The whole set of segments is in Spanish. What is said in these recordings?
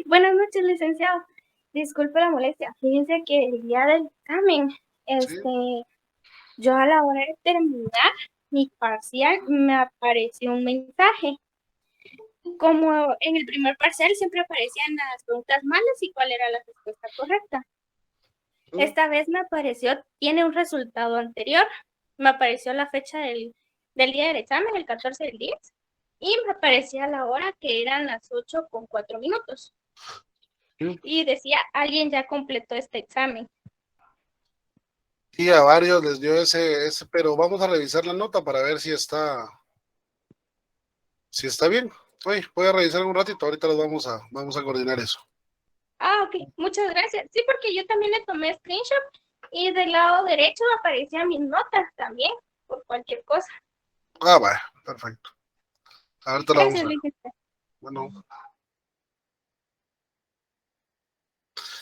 Buenas noches, licenciado. Disculpe la molestia. Fíjense que el día del examen, Sí. yo a la hora de terminar mi parcial me apareció un mensaje. Como en el primer parcial siempre aparecían las preguntas malas y cuál era la respuesta correcta. Esta vez me apareció, tiene un resultado anterior. Me apareció la fecha del día del examen, el 14 del 10, y me aparecía la hora que eran las 8:04. Y decía, alguien ya completó este examen. Sí, a varios les dio ese, pero vamos a revisar la nota para ver si está bien. Oye, voy a revisar un ratito, ahorita los vamos a coordinar eso. Ah, ok, muchas gracias. Sí, porque yo también le tomé screenshot y del lado derecho aparecían mis notas también, por cualquier cosa. Ah, va, perfecto. Ahorita lo vamos Gracias, a ver. licenciada. Bueno,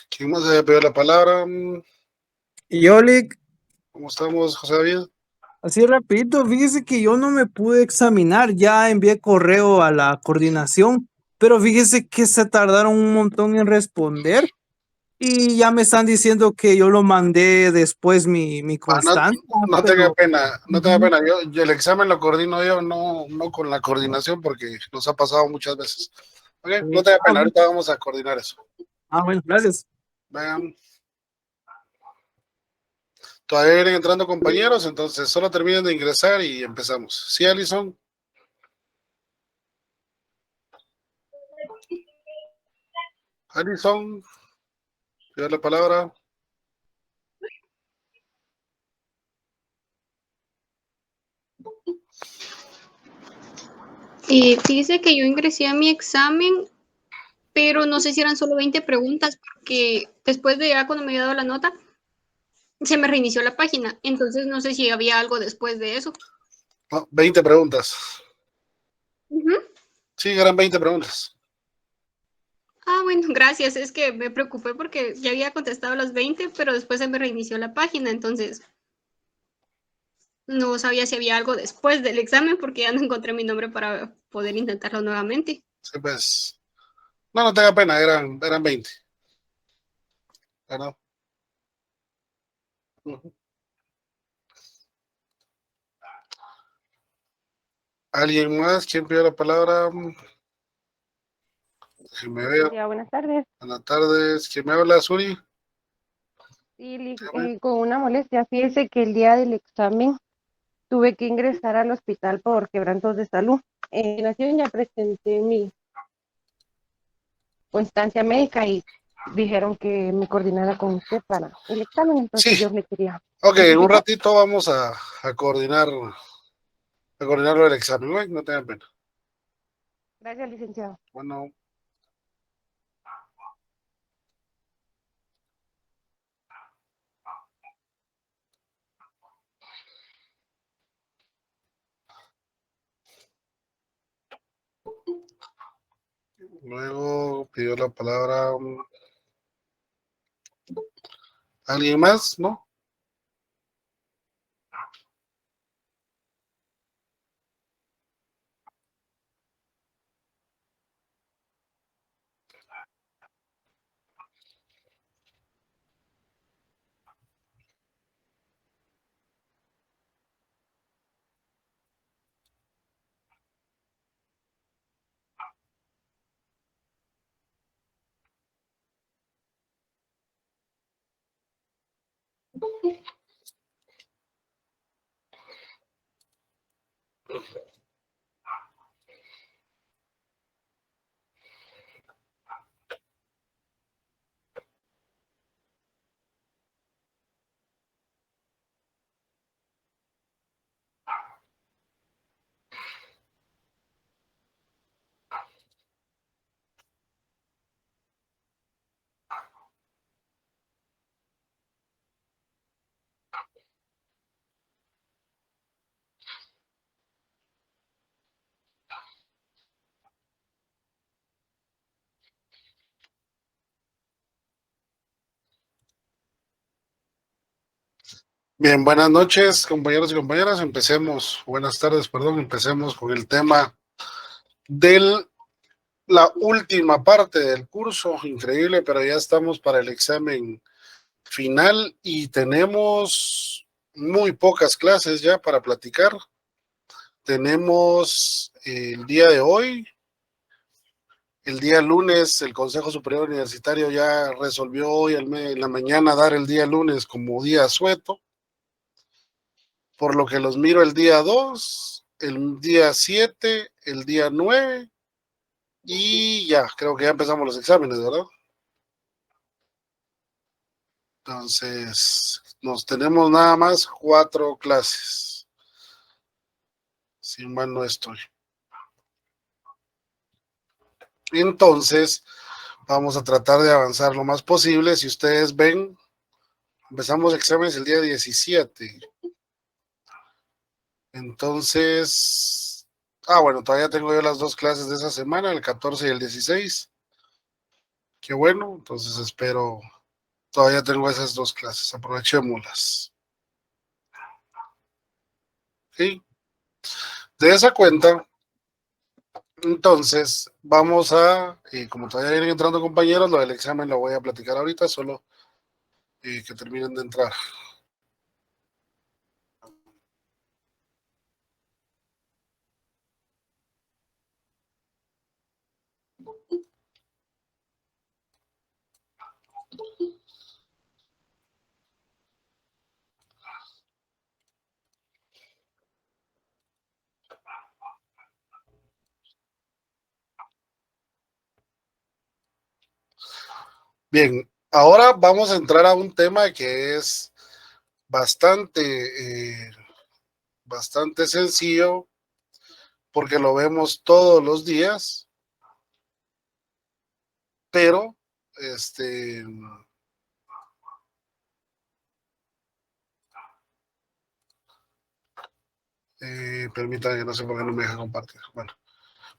¿quién más se pedido la palabra? Y Olik, ¿Cómo estamos, José David? así rapidito, fíjese que yo no me pude examinar, ya envié correo a la coordinación, pero fíjese que se tardaron un montón en responder y ya me están diciendo que yo lo mandé después mi Ah, no, constancia, no tenga pero pena, no tenga ujú. pena. Yo el examen lo coordino yo, no con la coordinación, porque nos ha pasado muchas veces. Ok, no tenga pena, Bueno. ahorita vamos a coordinar eso. Bueno, gracias. Vean, todavía vienen entrando compañeros, entonces solo terminen de ingresar y empezamos. ¿Sí, Alison? Alison, te doy la palabra. Fíjese que yo ingresé a mi examen, pero no sé si eran solo 20 preguntas, porque después de ya cuando me había dado la nota, se me reinició la página. Entonces no sé si había algo después de eso. No, 20 preguntas. Ujú. Sí, eran 20 preguntas. Ah, bueno, gracias. Es que me preocupé porque ya había contestado las 20, pero después se me reinició la página. Entonces no sabía si había algo después del examen porque ya no encontré mi nombre para poder intentarlo nuevamente. Sí, pues. No tenga pena, eran 20. ¿Verdad? Ujú. ¿Alguien más? ¿Quién pidió la palabra? Déjenme ver. Licenciada, buenas tardes. Buenas tardes. ¿Quién me habla, Suri? Sí, Dígame. con una molestia. Fíjese que el día del examen tuve que ingresar al hospital por quebrantos de salud. En la ya presenté mi constancia médica y dijeron que me coordinara con usted para el examen, Sí, entonces yo le quería ok, en un notificar. ratito vamos a coordinarlo el examen, ¿no? No tengan pena. Gracias, licenciado. Bueno, luego pidió la palabra alguien más, ¿no? Bien, buenas noches, compañeros y compañeras. Empecemos, buenas tardes, perdón, empecemos con el tema del la última parte del curso, increíble, pero ya estamos para el examen final y tenemos muy pocas clases ya para platicar. Tenemos el día de hoy, el día lunes, el Consejo Superior Universitario ya resolvió hoy en la mañana dar el día lunes como día asueto, por lo que los miro el día 2, el día 7, el día 9 y ya, creo que ya empezamos los exámenes, ¿verdad? Entonces, nos tenemos nada más 4 clases, si mal no estoy. Entonces, vamos a tratar de avanzar lo más posible. Si ustedes ven, empezamos exámenes el día 17. Entonces, bueno, todavía tengo yo las 2 clases de esa semana, el 14 y el 16. Qué bueno, entonces espero, todavía tengo esas 2 clases, aprovechémoslas. ¿Sí? De esa cuenta, entonces, vamos a, como todavía vienen entrando compañeros, lo del examen lo voy a platicar ahorita, solo que terminen de entrar. Bien, ahora vamos a entrar a un tema que es bastante sencillo, porque lo vemos todos los días, pero permítanme, no sé por qué no me deja compartir. Bueno,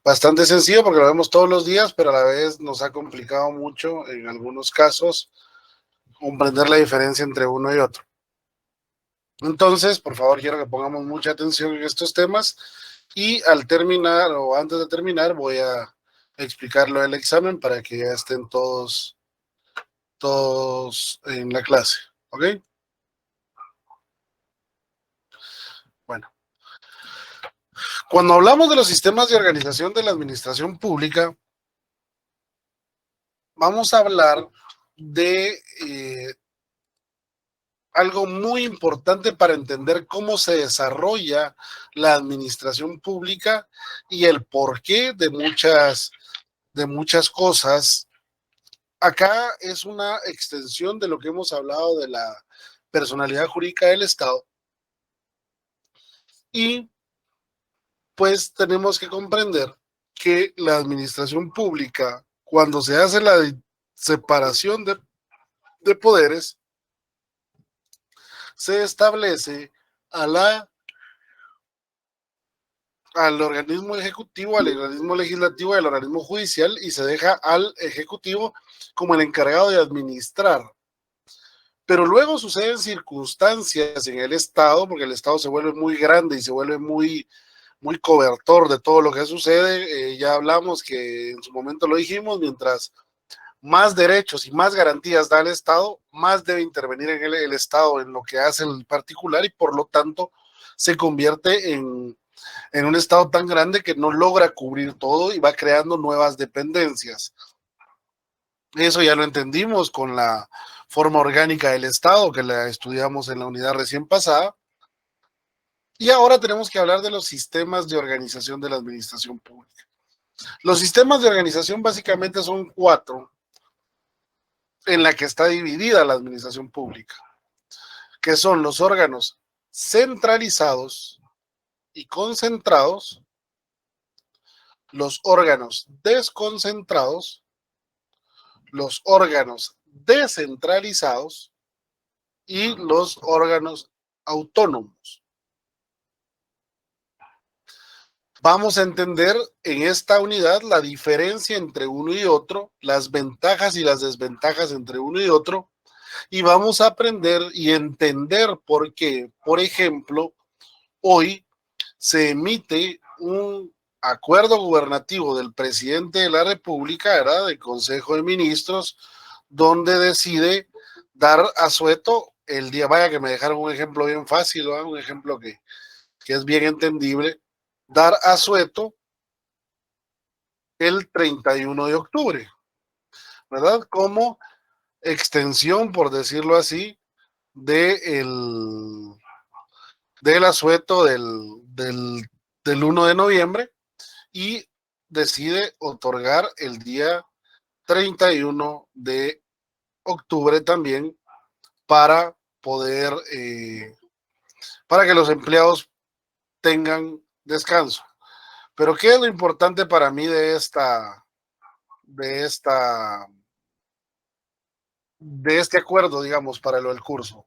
bastante sencillo porque lo vemos todos los días, pero a la vez nos ha complicado mucho en algunos casos comprender la diferencia entre uno y otro. Entonces, por favor, quiero que pongamos mucha atención en estos temas y al terminar o antes de terminar voy a explicarlo del examen para que ya estén todos en la clase, ¿ok? Bueno, cuando hablamos de los sistemas de organización de la administración pública, vamos a hablar de algo muy importante para entender cómo se desarrolla la administración pública y el porqué de muchas cosas. Acá es una extensión de lo que hemos hablado de la personalidad jurídica del Estado. Y pues tenemos que comprender que la administración pública, cuando se hace la separación de poderes, se establece al organismo ejecutivo, al organismo legislativo y al organismo judicial, y se deja al ejecutivo como el encargado de administrar. Pero luego suceden circunstancias en el Estado, porque el Estado se vuelve muy grande y se vuelve muy cobertor de todo lo que sucede. Ya hablamos que en su momento lo dijimos, mientras más derechos y más garantías da el Estado, más debe intervenir en el Estado en lo que hace el particular, y por lo tanto se convierte en un Estado tan grande que no logra cubrir todo y va creando nuevas dependencias. Eso ya lo entendimos con la forma orgánica del Estado, que la estudiamos en la unidad recién pasada. Y ahora tenemos que hablar de los sistemas de organización de la administración pública. Los sistemas de organización básicamente son 4 en la que está dividida la administración pública, que son los órganos centralizados y concentrados, los órganos desconcentrados, los órganos descentralizados y los órganos autónomos. Vamos a entender en esta unidad la diferencia entre uno y otro, las ventajas y las desventajas entre uno y otro, y vamos a aprender y entender por qué, por ejemplo, hoy se emite un acuerdo gubernativo del presidente de la República, ¿verdad? Del Consejo de Ministros, donde decide dar asueto el día, vaya que me dejaron un ejemplo bien fácil, ¿verdad? Un ejemplo que es bien entendible, dar asueto el 31 de octubre, ¿verdad? Como extensión, por decirlo así, del asueto del 1 de noviembre, y decide otorgar el día 31 de octubre también para poder, para que los empleados tengan descanso. Pero ¿qué es lo importante para mí de este acuerdo, digamos, para lo del curso?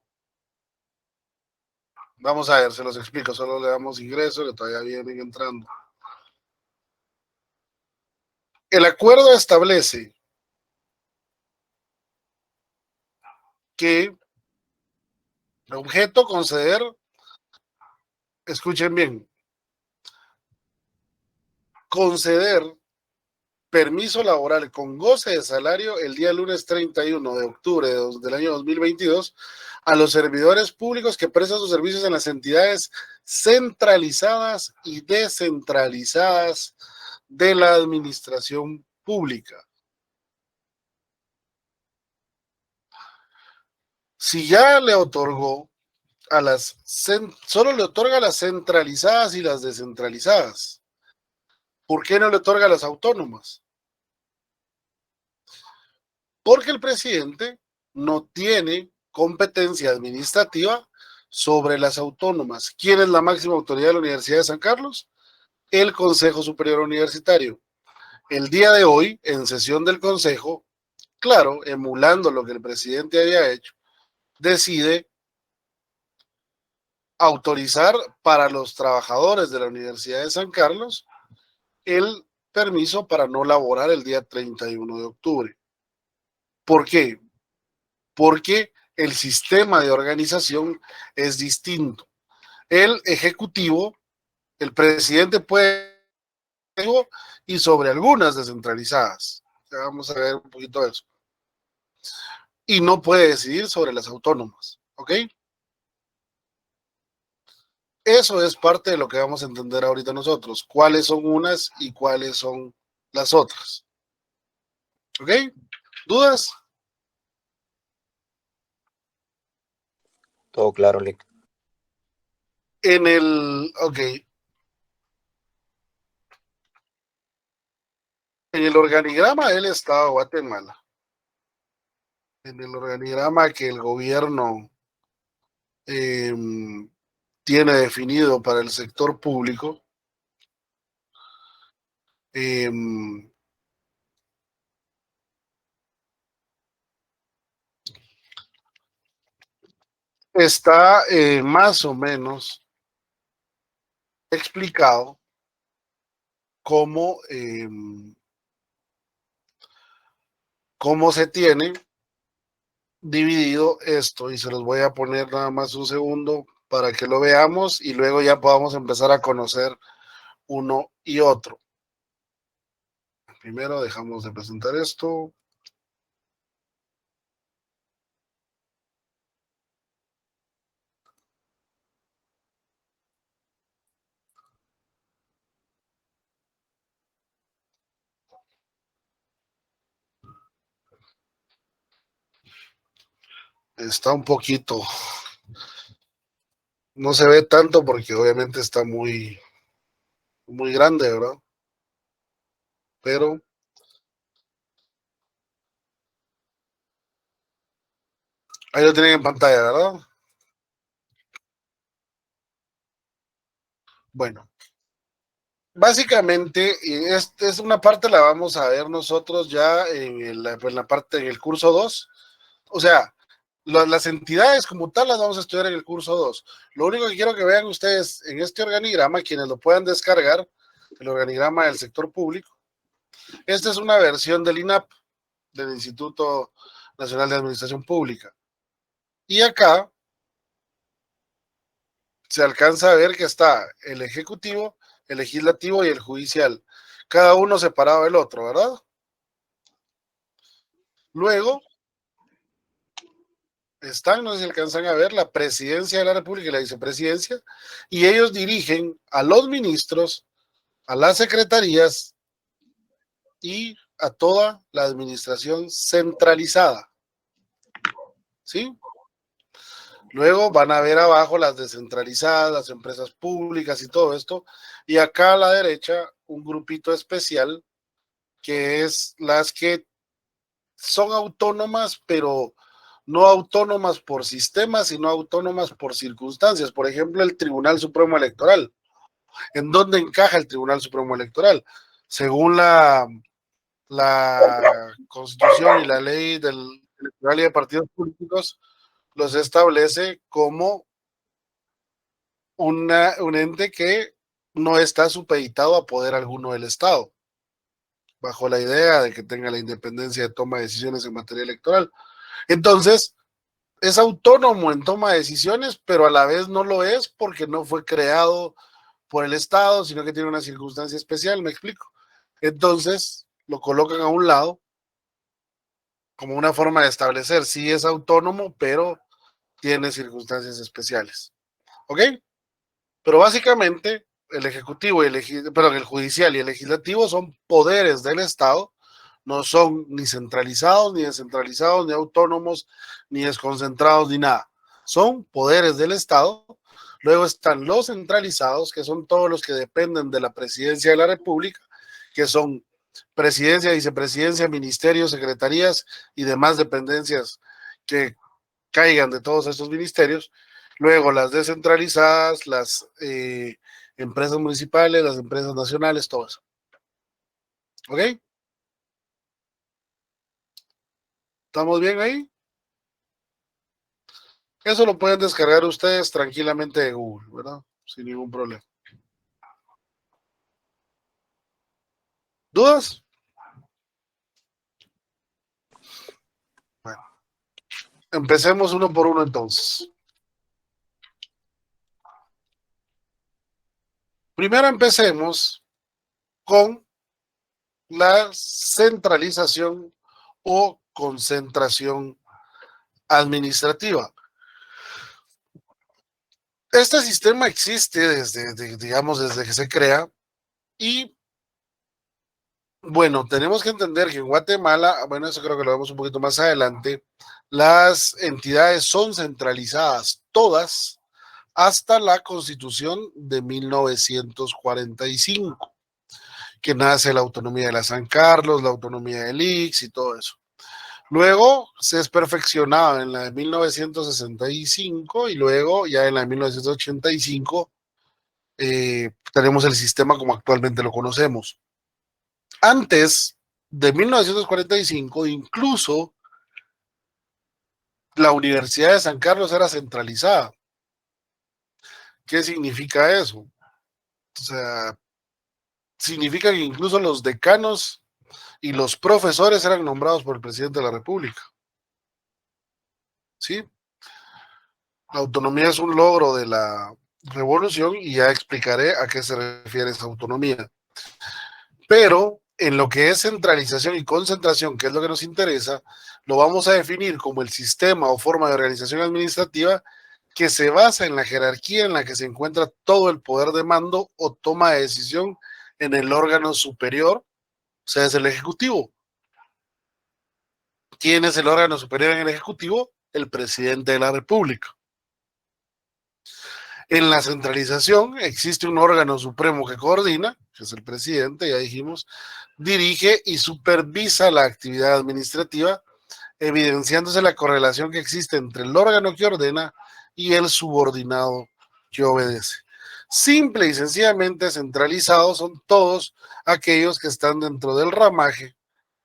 Vamos a ver, se los explico, solo le damos ingreso, que todavía vienen entrando. El acuerdo establece que objeto conceder, escuchen bien, conceder permiso laboral con goce de salario el día lunes 31 de octubre del año 2022 a los servidores públicos que prestan sus servicios en las entidades centralizadas y descentralizadas de la administración pública. Si ya le otorgó solo le otorga a las centralizadas y las descentralizadas, ¿por qué no le otorga a las autónomas? Porque el presidente no tiene competencia administrativa sobre las autónomas. ¿Quién es la máxima autoridad de la Universidad de San Carlos? El Consejo Superior Universitario. El día de hoy, en sesión del Consejo, claro, emulando lo que el presidente había hecho, decide autorizar para los trabajadores de la Universidad de San Carlos el permiso para no laborar el día 31 de octubre. ¿Por qué? Porque el sistema de organización es distinto. El ejecutivo, el presidente puede, y sobre algunas descentralizadas. Vamos a ver un poquito de eso. Y no puede decidir sobre las autónomas, ¿ok? Eso es parte de lo que vamos a entender ahorita nosotros, cuáles son unas y cuáles son las otras. ¿Ok? ¿Dudas? Todo claro, Lick. Ok. En el organigrama del Estado de Guatemala, en el organigrama que el gobierno tiene definido para el sector público, está más o menos explicado cómo se tiene dividido esto, y se los voy a poner nada más un segundo para que lo veamos y luego ya podamos empezar a conocer uno y otro. Primero dejamos de presentar esto. Está un poquito, no se ve tanto porque obviamente está muy, muy grande, ¿verdad? Pero ahí lo tienen en pantalla, ¿verdad? Bueno, básicamente, esta es una parte, la vamos a ver nosotros ya en la parte, en el curso 2. O sea, las entidades como tal las vamos a estudiar en el curso 2. Lo único que quiero que vean ustedes en este organigrama, quienes lo puedan descargar, el organigrama del sector público. Esta es una versión del INAP, del Instituto Nacional de Administración Pública. Y acá se alcanza a ver que está el Ejecutivo el legislativo y el judicial, cada uno separado del otro, ¿verdad? Luego están, no sé si alcanzan a ver, la presidencia de la República y la vicepresidencia, y ellos dirigen a los ministros, a las secretarías y a toda la administración centralizada. ¿Sí? Luego van a ver abajo las descentralizadas, las empresas públicas y todo esto. Y acá a la derecha, un grupito especial, que es las que son autónomas, pero no autónomas por sistema, sino autónomas por circunstancias. Por ejemplo, el Tribunal Supremo Electoral. ¿En dónde encaja el Tribunal Supremo Electoral? Según la Constitución y la ley del electoral y de partidos políticos, los establece como un ente que no está supeditado a poder alguno del Estado, bajo la idea de que tenga la independencia de toma de decisiones en materia electoral. Entonces, es autónomo en toma de decisiones, pero a la vez no lo es porque no fue creado por el Estado, sino que tiene una circunstancia especial, me explico. Entonces, lo colocan a un lado como una forma de establecer, sí es autónomo, pero tiene circunstancias especiales. ¿Ok? Pero básicamente el ejecutivo y el judicial y el legislativo son poderes del Estado, no son ni centralizados, ni descentralizados, ni autónomos, ni desconcentrados, ni nada. Son poderes del Estado. Luego están los centralizados, que son todos los que dependen de la presidencia de la República, que son presidencia, vicepresidencia, ministerios, secretarías y demás dependencias que caigan de todos estos ministerios. Luego las descentralizadas, las empresas municipales, las empresas nacionales, todo eso. ¿Ok? ¿Estamos bien ahí? Eso lo pueden descargar ustedes tranquilamente de Google, ¿verdad? Sin ningún problema. ¿Dudas? Bueno, empecemos uno por uno entonces. Primero empecemos con la centralización o concentración administrativa. Este sistema existe desde que se crea y, bueno, tenemos que entender que en Guatemala, bueno, eso creo que lo vemos un poquito más adelante, las entidades son centralizadas, todas, hasta la Constitución de 1945, que nace la autonomía de la San Carlos, la autonomía del IX y todo eso. Luego se es perfeccionado en la de 1965 y luego ya en la de 1985 tenemos el sistema como actualmente lo conocemos. Antes de 1945, incluso la Universidad de San Carlos era centralizada. ¿Qué significa eso? O sea, significa que incluso los decanos y los profesores eran nombrados por el presidente de la República. ¿Sí? La autonomía es un logro de la revolución y ya explicaré a qué se refiere esa autonomía. Pero en lo que es centralización y concentración, que es lo que nos interesa, lo vamos a definir como el sistema o forma de organización administrativa que se basa en la jerarquía en la que se encuentra todo el poder de mando o toma de decisión en el órgano superior, o sea, es el Ejecutivo. ¿Quién es el órgano superior en el Ejecutivo? El presidente de la República. En la centralización existe un órgano supremo que coordina, que es el presidente, ya dijimos, dirige y supervisa la actividad administrativa, evidenciándose la correlación que existe entre el órgano que ordena y el subordinado que obedece. Simple y sencillamente centralizados son todos aquellos que están dentro del ramaje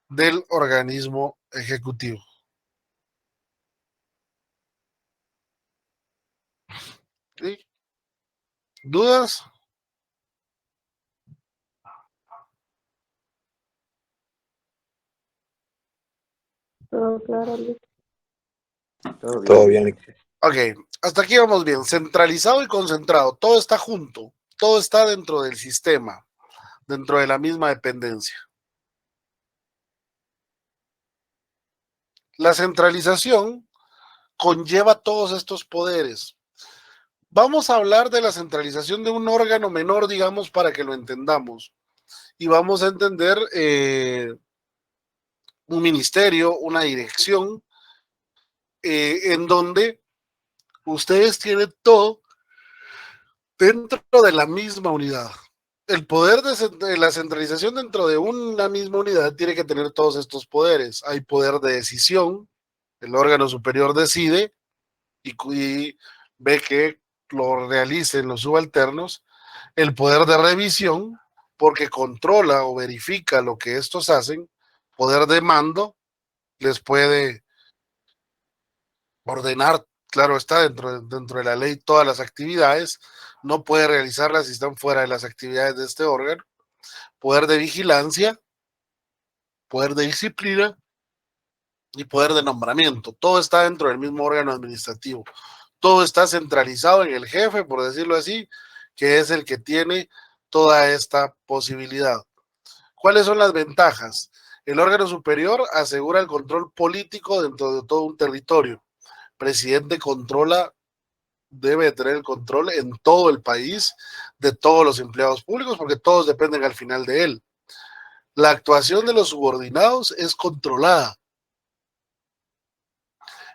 del organismo ejecutivo. ¿Sí? ¿Dudas? Todo claro, Luis. Todo bien. Ok, hasta aquí vamos bien. Centralizado y concentrado, todo está junto. todo está dentro del sistema, dentro de la misma dependencia. La centralización conlleva todos estos poderes. Vamos a hablar de la centralización de un órgano menor, digamos, para que lo entendamos. Y vamos a entender un ministerio, una dirección, en donde ustedes tienen todo dentro de la misma unidad. El poder de la centralización dentro de una misma unidad tiene que tener todos estos poderes. Hay poder de decisión, el órgano superior decide y ve que lo realicen los subalternos. El poder de revisión, porque controla o verifica lo que estos hacen. Poder de mando, les puede ordenar, claro está, dentro de la ley todas las actividades, no puede realizarlas si están fuera de las actividades de este órgano. Poder de vigilancia, poder de disciplina y poder de nombramiento. Todo está dentro del mismo órgano administrativo. Todo está centralizado en el jefe, por decirlo así, que es el que tiene toda esta posibilidad. ¿Cuáles son las ventajas? El órgano superior asegura el control político dentro de todo un territorio. Presidente controla, debe tener el control en todo el país de todos los empleados públicos, porque todos dependen al final de él. La actuación de los subordinados es controlada.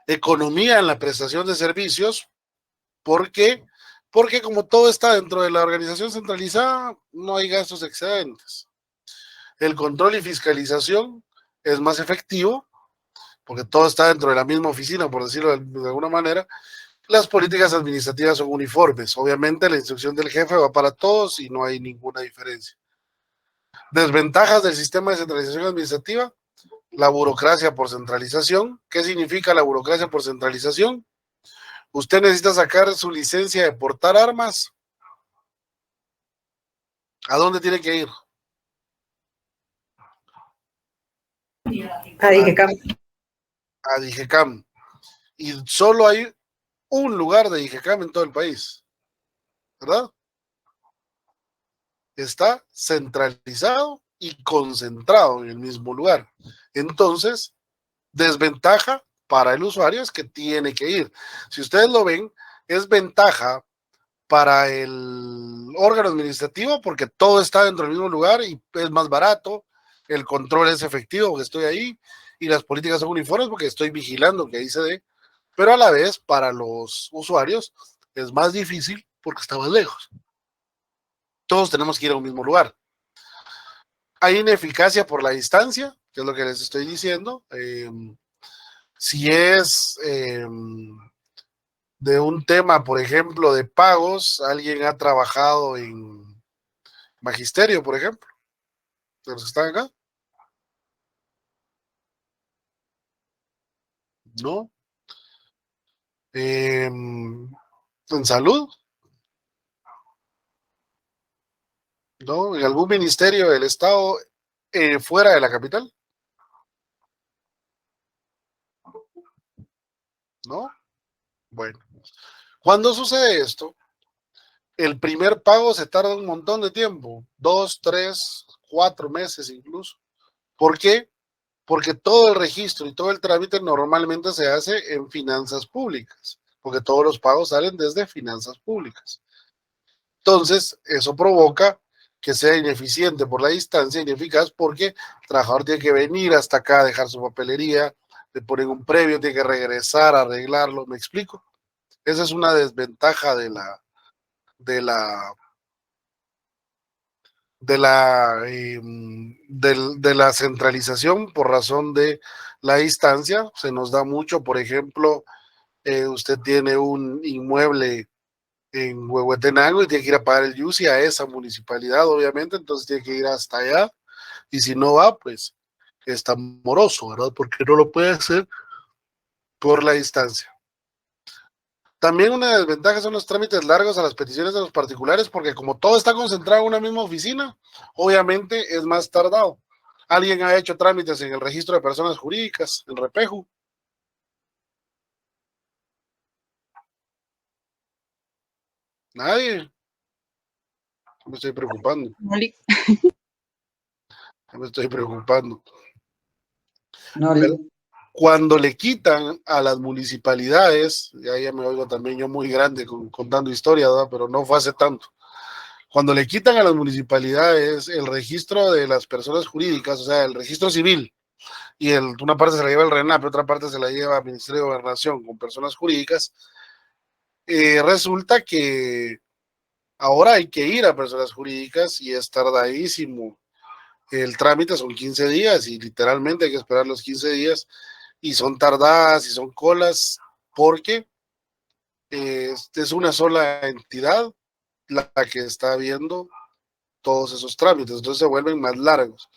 Economía en la prestación de servicios, ¿por qué? Porque como todo está dentro de la organización centralizada, no hay gastos excedentes. El control y fiscalización es más efectivo, porque todo está dentro de la misma oficina, por decirlo de alguna manera. Las políticas administrativas son uniformes. Obviamente la instrucción del jefe va para todos y no hay ninguna diferencia. Desventajas del sistema de centralización administrativa: la burocracia por centralización. ¿Qué significa la burocracia por centralización? Usted necesita sacar su licencia de portar armas. ¿A dónde tiene que ir? A DIGECAM. A DIGECAM. Y solo hay un lugar de DIGECAM en todo el país, ¿verdad? Está centralizado y concentrado en el mismo lugar. Entonces, desventaja para el usuario es que tiene que ir. Si ustedes lo ven, es ventaja para el órgano administrativo porque todo está dentro del mismo lugar y es más barato, el control es efectivo porque estoy ahí y las políticas son uniformes porque estoy vigilando que ahí se dé, pero a la vez para los usuarios es más difícil porque está más lejos. Todos tenemos que ir a un mismo lugar. Hay ineficacia por la distancia, que es lo que les estoy diciendo. Si es de un tema, por ejemplo, de pagos, alguien ha trabajado en magisterio, por ejemplo, de los que están acá. ¿No? En salud, ¿no? En algún ministerio del Estado fuera de la capital, ¿no? Bueno, cuando sucede esto, el primer pago se tarda un montón de tiempo, 2, 3, 4 meses incluso. ¿Por qué? Porque todo el registro y todo el trámite normalmente se hace en finanzas públicas, porque todos los pagos salen desde finanzas públicas. Entonces, eso provoca que sea ineficiente por la distancia, ineficaz, porque el trabajador tiene que venir hasta acá a dejar su papelería, le ponen un previo, tiene que regresar a arreglarlo, ¿me explico? Esa es una desventaja de la centralización por razón de la distancia. Se nos da mucho, por ejemplo, usted tiene un inmueble en Huehuetenango y tiene que ir a pagar el YUSI a esa municipalidad, obviamente, entonces tiene que ir hasta allá, y si no va, pues está moroso, ¿verdad? Porque no lo puede hacer por la distancia. También una desventaja son los trámites largos a las peticiones de los particulares, porque como todo está concentrado en una misma oficina, obviamente es más tardado. ¿Alguien ha hecho trámites en el registro de personas jurídicas, el REPEJU? Nadie. Me estoy preocupando. No le, Me estoy preocupando. no le- Pero cuando le quitan a las municipalidades, ya me oigo también yo muy grande contando historias, ¿verdad? Pero no fue hace tanto. Cuando le quitan a las municipalidades el registro de las personas jurídicas, o sea, el registro civil, y una parte se la lleva el RENAP, otra parte se la lleva el Ministerio de Gobernación con personas jurídicas, resulta que ahora hay que ir a personas jurídicas y es tardadísimo. El trámite son 15 días y literalmente hay que esperar los 15 días y son tardadas y son colas porque es una sola entidad la que está viendo todos esos trámites, entonces se vuelven más largos.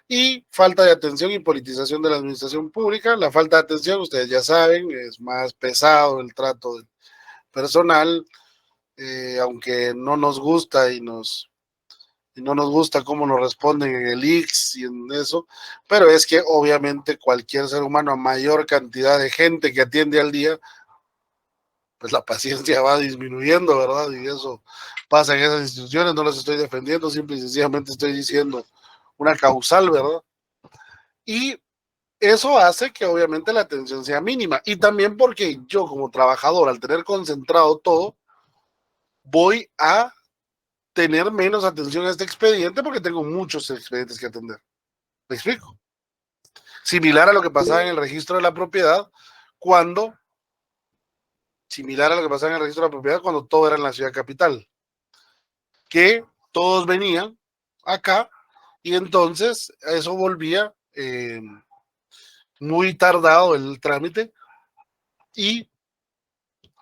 Y falta de atención y politización de la administración pública. La falta de atención, ustedes ya saben, es más pesado el trato del personal, aunque no nos gusta y no nos gusta cómo nos responden en el X y en eso, pero es que obviamente cualquier ser humano, a mayor cantidad de gente que atiende al día, pues la paciencia va disminuyendo, ¿verdad? Y eso pasa en esas instituciones, no las estoy defendiendo, simple y sencillamente estoy diciendo una causal, ¿verdad? Y eso hace que obviamente la atención sea mínima. Y también porque yo como trabajador, al tener concentrado todo, voy a tener menos atención a este expediente porque tengo muchos expedientes que atender. ¿Me explico? Similar a lo que pasaba en el registro de la propiedad cuando todo era en la ciudad capital, que todos venían acá y entonces eso volvía muy tardado el trámite y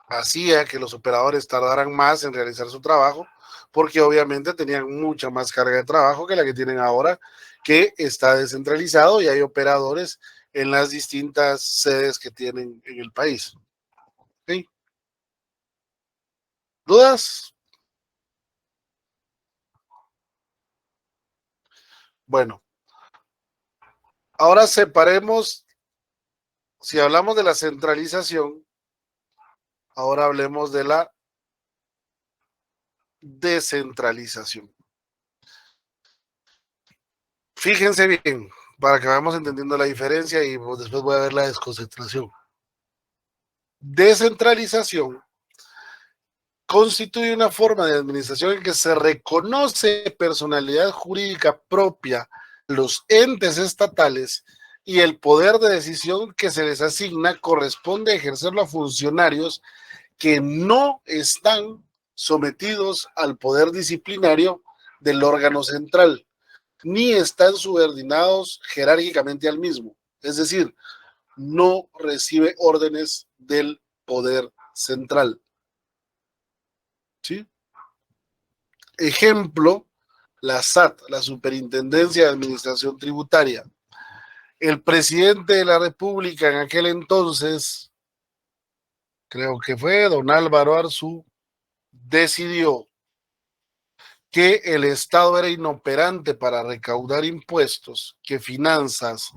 hacía que los operadores tardaran más en realizar su trabajo porque obviamente tenían mucha más carga de trabajo que la que tienen ahora, que está descentralizado y hay operadores en las distintas sedes que tienen en el país. ¿Sí? ¿Dudas? Bueno, ahora separemos, si hablamos de la centralización, ahora hablemos de la descentralización. Fíjense bien, para que vayamos entendiendo la diferencia y después voy a ver la desconcentración. Descentralización constituye una forma de administración en que se reconoce personalidad jurídica propia a los entes estatales y el poder de decisión que se les asigna corresponde a ejercerlo a funcionarios que no están sometidos al poder disciplinario del órgano central, ni están subordinados jerárquicamente al mismo. Es decir, no recibe órdenes del poder central. ¿Sí? Ejemplo, la SAT, la Superintendencia de Administración Tributaria. El presidente de la República en aquel entonces, creo que fue don Álvaro Arzú, decidió que el Estado era inoperante para recaudar impuestos, que finanzas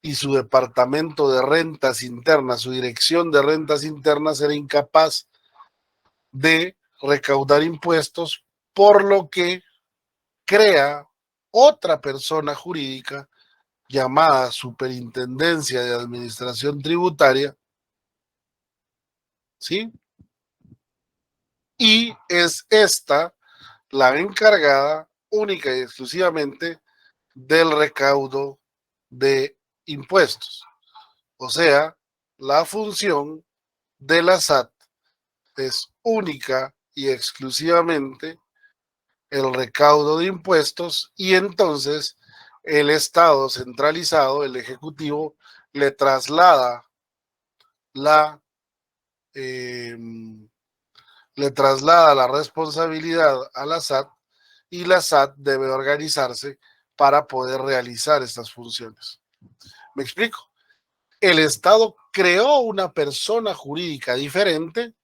y su departamento de rentas internas, su dirección de rentas internas era incapaz de recaudar impuestos, por lo que crea otra persona jurídica llamada Superintendencia de Administración Tributaria, ¿sí? Y es esta la encargada única y exclusivamente del recaudo de impuestos. O sea, la función de la SAT es única y exclusivamente el recaudo de impuestos y entonces el Estado centralizado, el Ejecutivo, le traslada la responsabilidad a la SAT y la SAT debe organizarse para poder realizar estas funciones. ¿Me explico? El Estado creó una persona jurídica diferente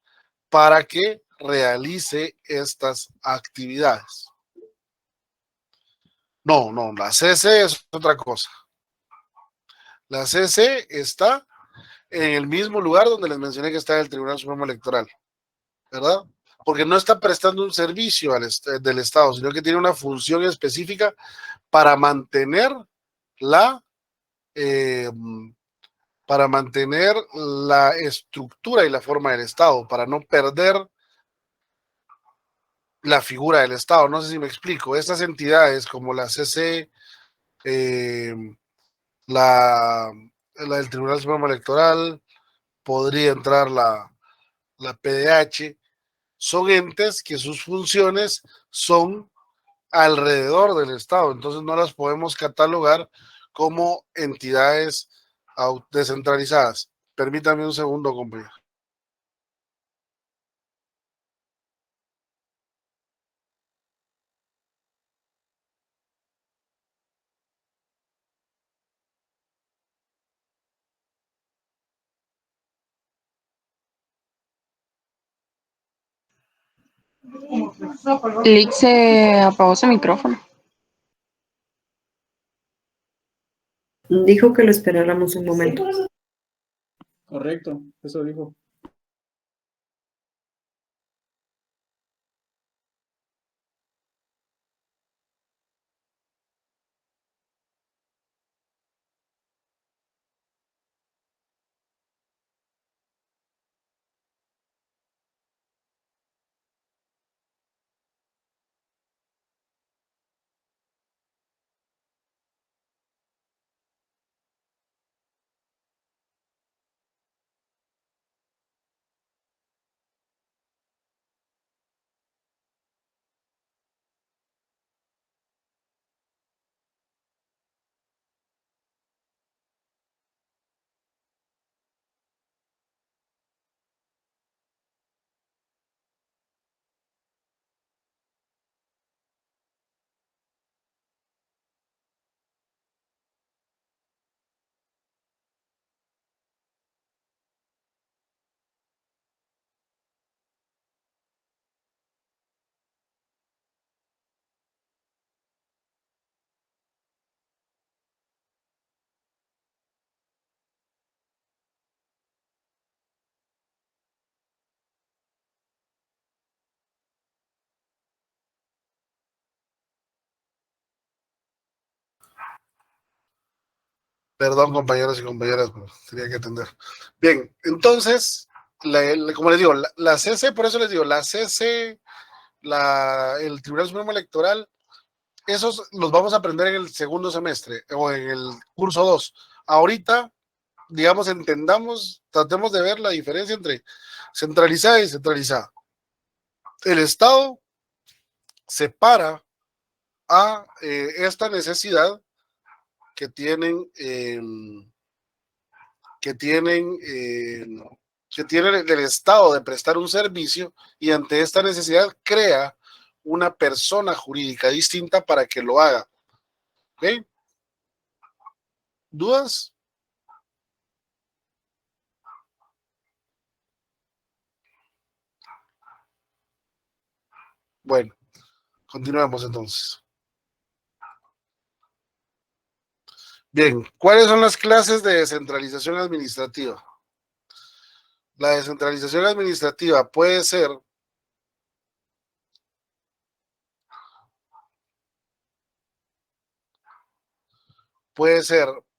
para que realice estas actividades. No, la CC es otra cosa. La CC está en el mismo lugar donde les mencioné que está el Tribunal Supremo Electoral, ¿verdad? porque no está prestando un servicio del Estado, sino que tiene una función específica para mantener la eh, estructura y la forma del Estado, para no perder la figura del Estado. No sé si me explico. Estas entidades como la CC, eh, la del Tribunal Supremo Electoral, podría entrar la PDH, son entes que sus funciones son alrededor del Estado, entonces no las podemos catalogar como entidades descentralizadas. Permítame un segundo, compañero. Lick se apagó su micrófono. Dijo que lo esperáramos un momento. Correcto, eso dijo. Perdón, compañeros y compañeras, pero tenía que atender. Bien, entonces, como les digo, la CC, por eso les digo, la CC, el Tribunal Supremo Electoral, esos los vamos a aprender en el segundo semestre o en el curso 2. Ahorita, digamos, entendamos, tratemos de ver la diferencia entre centralizada y descentralizada. El Estado separa a esta necesidad que tienen que tienen que tiene el Estado de prestar un servicio, y ante esta necesidad crea una persona jurídica distinta para que lo haga. ¿Ok? ¿Dudas? Bueno, continuemos entonces. Bien, ¿cuáles son las clases de descentralización administrativa? La descentralización administrativa puede ser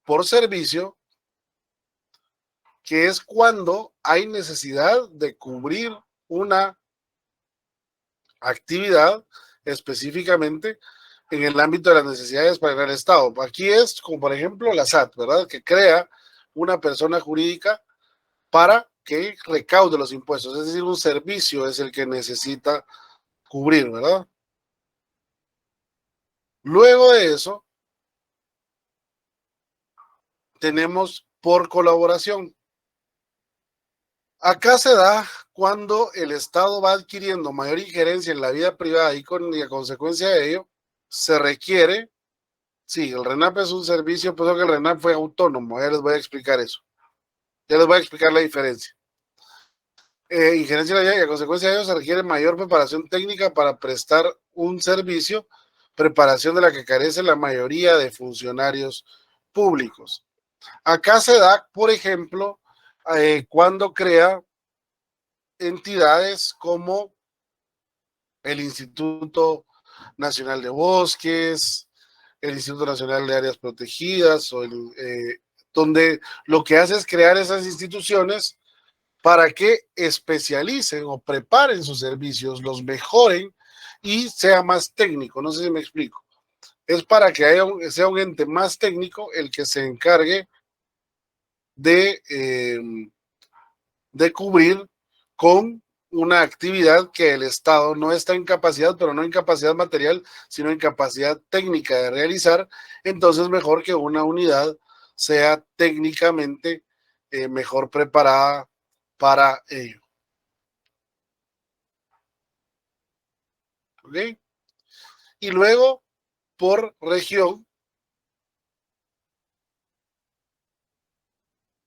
por servicio, que es cuando hay necesidad de cubrir una actividad específicamente en el ámbito de las necesidades para el Estado. Aquí es como, por ejemplo, la SAT, ¿verdad? Que crea una persona jurídica para que recaude los impuestos. Es decir, un servicio es el que necesita cubrir, ¿verdad? Luego de eso, tenemos por colaboración. Acá se da cuando el Estado va adquiriendo mayor injerencia en la vida privada y a consecuencia de ello se requiere. Sí, el RENAP es un servicio, pero que el RENAP fue autónomo. Ya les voy a explicar eso. Ya les voy a explicar la diferencia. Injerencia en la vida y a consecuencia de ello se requiere mayor preparación técnica para prestar un servicio, preparación de la que carece la mayoría de funcionarios públicos. Acá se da, por ejemplo, cuando crea entidades como el Instituto Nacional de Bosques, el Instituto Nacional de Áreas Protegidas, donde lo que hace es crear esas instituciones para que especialicen o preparen sus servicios, los mejoren y sea más técnico. No sé si me explico. Es para que sea un ente más técnico el que se encargue de cubrir con una actividad que el Estado no está en capacidad, pero no en capacidad material, sino en capacidad técnica de realizar. Entonces, mejor que una unidad sea técnicamente mejor preparada para ello. ¿Ok? Y luego, por región,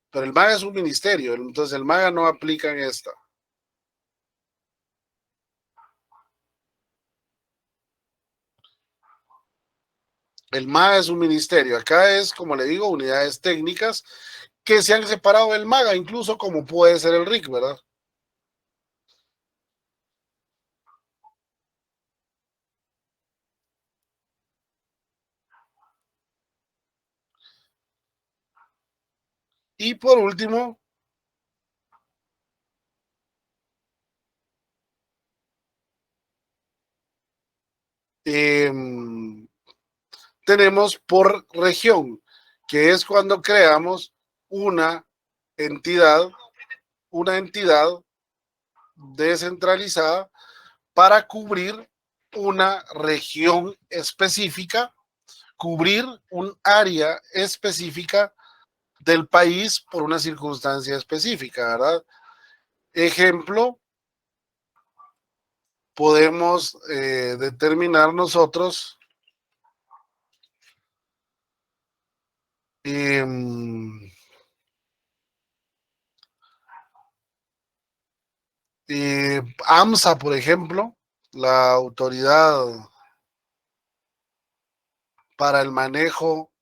pero el MAGA es un ministerio, entonces el MAGA no aplica en esta. El MAGA es un ministerio, acá es, como le digo, unidades técnicas que se han separado del MAGA, incluso como puede ser el RIC, ¿verdad? Y por último, tenemos por región, que es cuando creamos una entidad descentralizada para cubrir una región específica, cubrir un área específica del país por una circunstancia específica, ¿verdad? Ejemplo, podemos determinar nosotros AMSA, por ejemplo, la autoridad para el manejo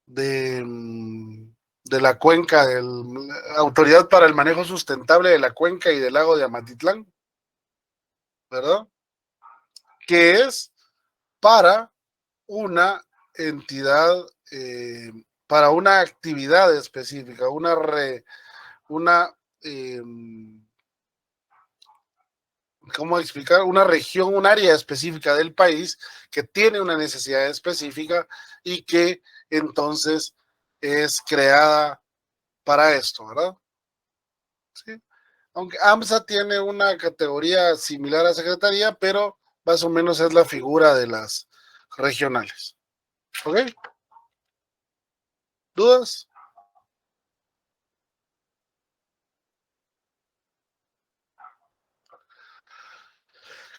de la cuenca, autoridad para el manejo sustentable de la cuenca y del lago de Amatitlán, ¿verdad? Que es para una entidad, para una actividad específica, ¿cómo explicar? Una región, un área específica del país que tiene una necesidad específica y que entonces es creada para esto, ¿verdad? Sí. Aunque AMSA tiene una categoría similar a Secretaría, pero más o menos es la figura de las regionales. ¿Ok? ¿Dudas?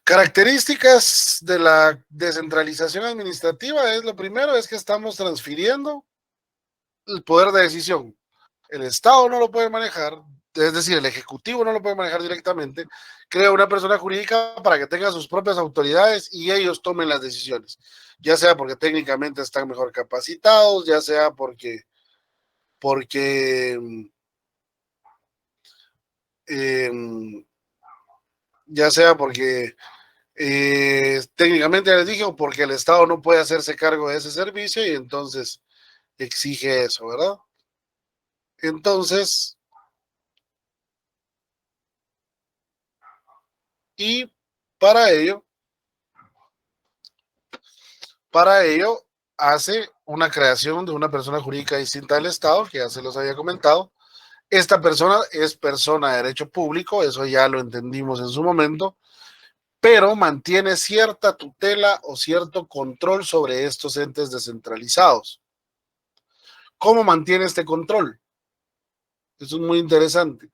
Características de la descentralización administrativa es lo primero, es que estamos transfiriendo el poder de decisión. El Estado no lo puede manejar, es decir, el Ejecutivo no lo puede manejar directamente, crea una persona jurídica para que tenga sus propias autoridades y ellos tomen las decisiones, ya sea porque técnicamente están mejor capacitados, ya sea porque ya sea porque técnicamente ya les dije, o porque el Estado no puede hacerse cargo de ese servicio y entonces exige eso, ¿verdad? Entonces, y para ello hace una creación de una persona jurídica distinta del Estado, que ya se los había comentado. Esta persona es persona de derecho público, eso ya lo entendimos en su momento, pero mantiene cierta tutela o cierto control sobre estos entes descentralizados. ¿Cómo mantiene este control? Eso es muy interesante.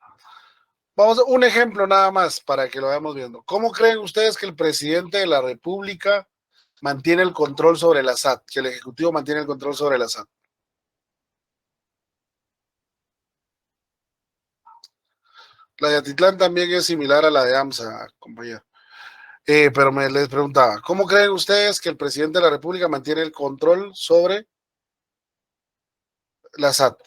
Vamos a un ejemplo nada más para que lo vayamos viendo. ¿Cómo creen ustedes que el presidente de la República mantiene el control sobre la SAT, que el Ejecutivo mantiene el control sobre la SAT? La de Atitlán también es similar a la de AMSA, compañero. Pero les preguntaba, ¿cómo creen ustedes que el presidente de la República mantiene el control sobre la SAT?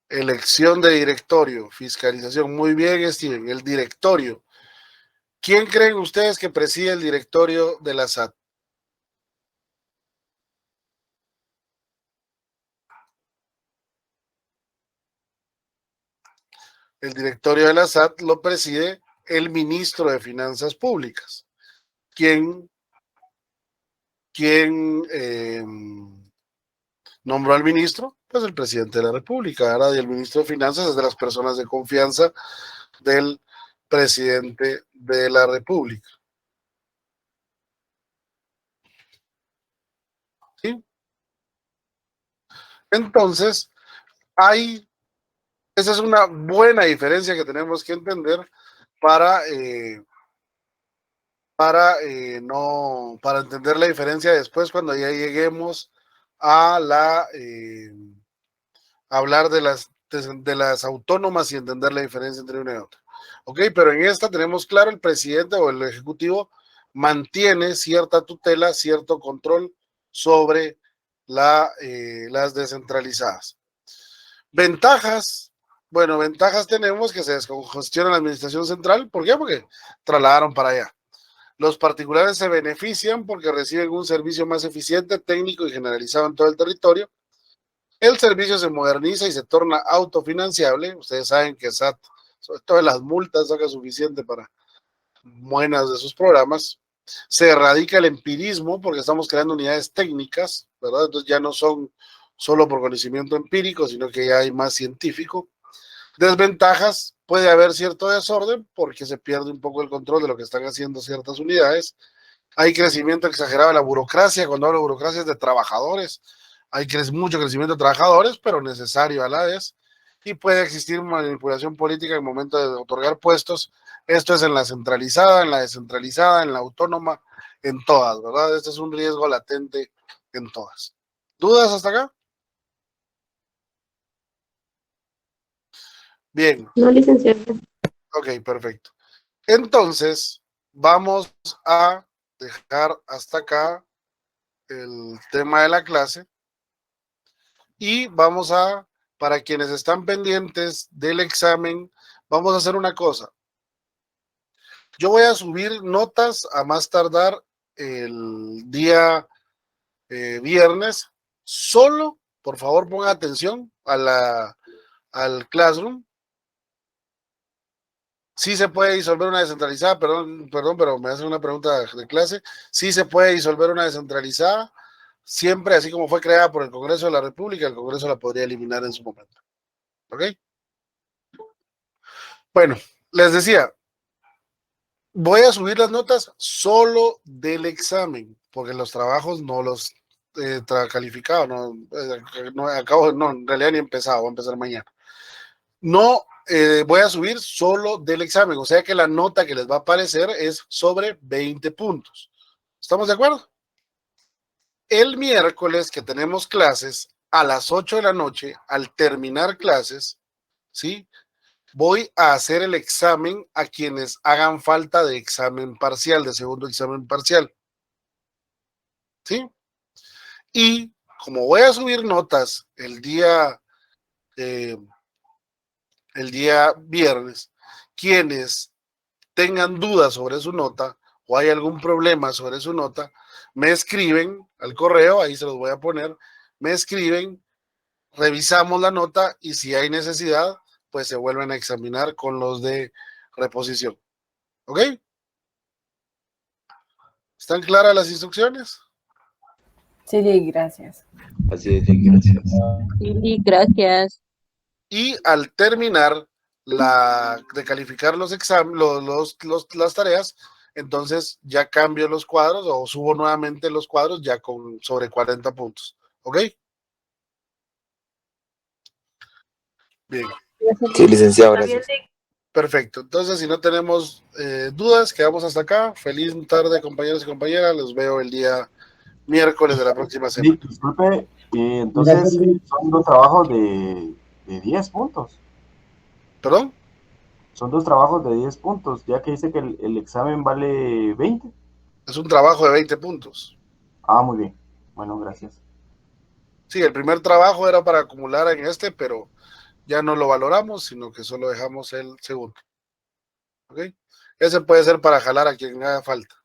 Elección de directorio, fiscalización. Muy bien, Steven, el directorio. ¿Quién creen ustedes que preside el directorio de la SAT? El directorio de la SAT lo preside el ministro de Finanzas Públicas. ¿Quién nombró al ministro? Pues el presidente de la República. Ahora, y el ministro de Finanzas es de las personas de confianza del presidente de la República. ¿Sí? Entonces, esa es una buena diferencia que tenemos que entender para entender la diferencia después cuando ya lleguemos a hablar de las autónomas y entender la diferencia entre una y otra. Ok, pero en esta tenemos claro, el presidente o el ejecutivo mantiene cierta tutela, cierto control sobre las descentralizadas. Ventajas. Bueno, ventajas tenemos que se descongestiona la administración central. ¿Por qué? Porque trasladaron para allá. Los particulares se benefician porque reciben un servicio más eficiente, técnico y generalizado en todo el territorio. El servicio se moderniza y se torna autofinanciable. Ustedes saben que SAT, sobre todo en las multas, saca suficiente para buenas de sus programas. Se erradica el empirismo porque estamos creando unidades técnicas, ¿verdad? Entonces ya no son solo por conocimiento empírico, sino que ya hay más científico. Desventajas, puede haber cierto desorden porque se pierde un poco el control de lo que están haciendo ciertas unidades. Hay crecimiento exagerado de la burocracia. Cuando hablo de burocracia es de trabajadores. Hay mucho crecimiento de trabajadores, pero necesario a la vez. Y puede existir manipulación política en el momento de otorgar puestos. Esto es en la centralizada, en la descentralizada, en la autónoma, en todas, ¿verdad? Este es un riesgo latente en todas. ¿Dudas hasta acá? Bien. No, licenciado. Ok, perfecto. Entonces, vamos a dejar hasta acá el tema de la clase y vamos para quienes están pendientes del examen, vamos a hacer una cosa. Yo voy a subir notas a más tardar el día viernes. Solo, por favor, pongan atención al Classroom. Sí se puede disolver una descentralizada, perdón, pero me hacen una pregunta de clase. Sí se puede disolver una descentralizada, siempre así como fue creada por el Congreso de la República, el Congreso la podría eliminar en su momento. ¿Ok? Bueno, les decía, voy a subir las notas solo del examen, porque los trabajos no los calificado, no, en realidad ni he empezado, voy a empezar mañana. No, voy a subir solo del examen, o sea que la nota que les va a aparecer es sobre 20 puntos. ¿Estamos de acuerdo? El miércoles que tenemos clases a las 8 de la noche, al terminar clases, ¿sí? Voy a hacer el examen a quienes hagan falta de examen parcial, de segundo examen parcial. ¿Sí? Y como voy a subir notas el día viernes, quienes tengan dudas sobre su nota o hay algún problema sobre su nota, me escriben al correo, ahí se los voy a poner, me escriben, revisamos la nota y si hay necesidad, pues se vuelven a examinar con los de reposición. ¿Ok? ¿Están claras las instrucciones? Sí, gracias. Así es, gracias. Sí, gracias. Y al terminar de calificar los exámenes, las tareas, entonces ya cambio los cuadros o subo nuevamente los cuadros ya sobre 40 puntos. ¿Ok? Bien. Sí, licenciado, gracias. Perfecto. Entonces, si no tenemos dudas, quedamos hasta acá. Feliz tarde, compañeros y compañeras. Los veo el día miércoles de la próxima semana. Sí, disculpe, entonces son dos trabajos de 10 puntos. ¿Perdón? Son dos trabajos de 10 puntos, ya que dice que el examen vale 20. Es un trabajo de 20 puntos. Ah, muy bien. Bueno, gracias. Sí, el primer trabajo era para acumular en pero ya no lo valoramos, sino que solo dejamos el segundo. ¿Ok? Ese puede ser para jalar a quien haga falta.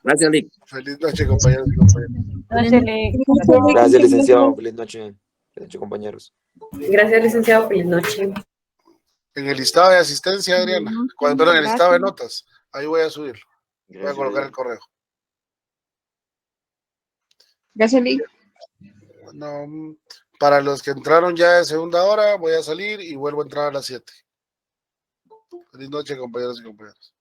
Gracias, Lic. Feliz noche, compañeros y compañeras. Noche, Lic. Gracias, licenciado. Feliz noche. Feliz noche, compañeros. Gracias, licenciado. Feliz noche. En el listado de asistencia, Adriana, perdón, en el listado de notas, ahí voy a subirlo. Voy a Gracias, colocar el Lic. correo. Gracias, Lic. No, para los que entraron ya de segunda hora, voy a salir y vuelvo a entrar a las 7. Feliz noche, compañeros y compañeras.